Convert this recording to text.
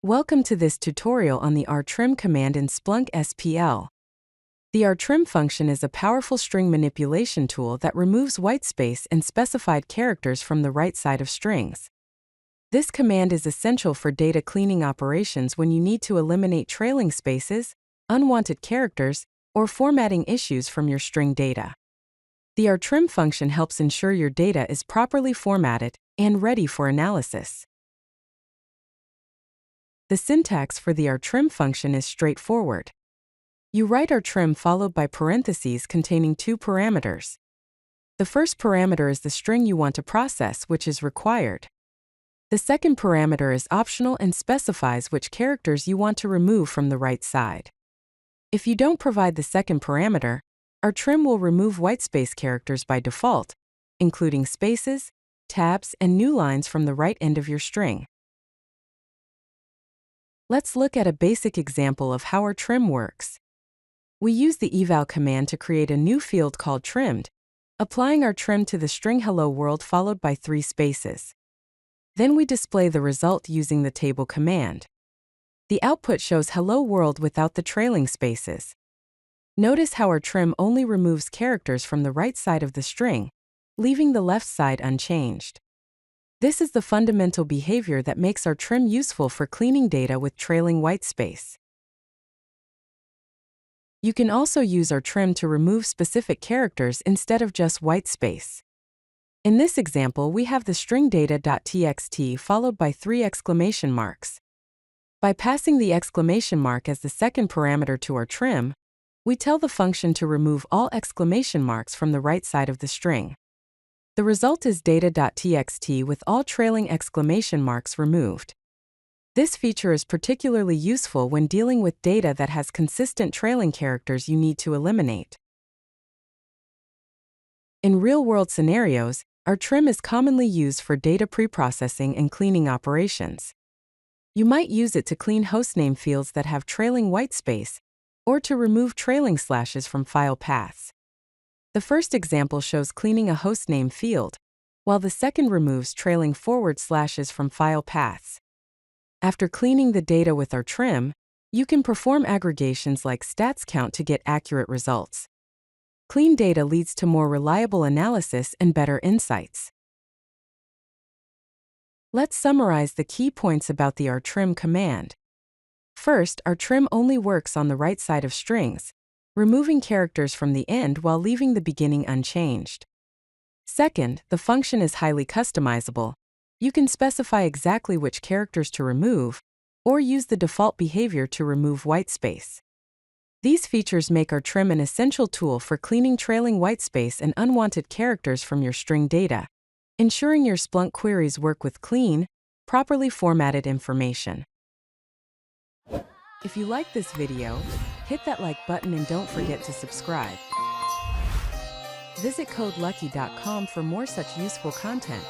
Welcome to this tutorial on the rtrim command in Splunk SPL. The rtrim function is a powerful string manipulation tool that removes whitespace and specified characters from the right side of strings. This command is essential for data cleaning operations when you need to eliminate trailing spaces, unwanted characters, or formatting issues from your string data. The rtrim function helps ensure your data is properly formatted and ready for analysis. The syntax for the rtrim function is straightforward. You write rtrim followed by parentheses containing two parameters. The first parameter is the string you want to process, which is required. The second parameter is optional and specifies which characters you want to remove from the right side. If you don't provide the second parameter, rtrim will remove whitespace characters by default, including spaces, tabs, and new lines from the right end of your string. Let's look at a basic example of how rtrim works. We use the eval command to create a new field called trimmed, applying rtrim to the string hello world followed by 3 spaces. Then we display the result using the table command. The output shows hello world without the trailing spaces. Notice how rtrim only removes characters from the right side of the string, leaving the left side unchanged. This is the fundamental behavior that makes rtrim useful for cleaning data with trailing whitespace. You can also use rtrim to remove specific characters instead of just whitespace. In this example, we have the string data.txt followed by 3 exclamation marks. By passing the exclamation mark as the second parameter to rtrim, we tell the function to remove all exclamation marks from the right side of the string. The result is data.txt with all trailing exclamation marks removed. This feature is particularly useful when dealing with data that has consistent trailing characters you need to eliminate. In real-world scenarios, rtrim is commonly used for data preprocessing and cleaning operations. You might use it to clean hostname fields that have trailing whitespace, or to remove trailing slashes from file paths. The first example shows cleaning a hostname field, while the second removes trailing forward slashes from file paths. After cleaning the data with rtrim, you can perform aggregations like stats count to get accurate results. Clean data leads to more reliable analysis and better insights. Let's summarize the key points about the rtrim command. First, rtrim only works on the right side of strings, removing characters from the end while leaving the beginning unchanged. Second, the function is highly customizable. You can specify exactly which characters to remove, or use the default behavior to remove whitespace. These features make rtrim an essential tool for cleaning trailing whitespace and unwanted characters from your string data, ensuring your Splunk queries work with clean, properly formatted information. If you like this video, hit that like button and don't forget to subscribe. Visit CodeLucky.com for more such useful content.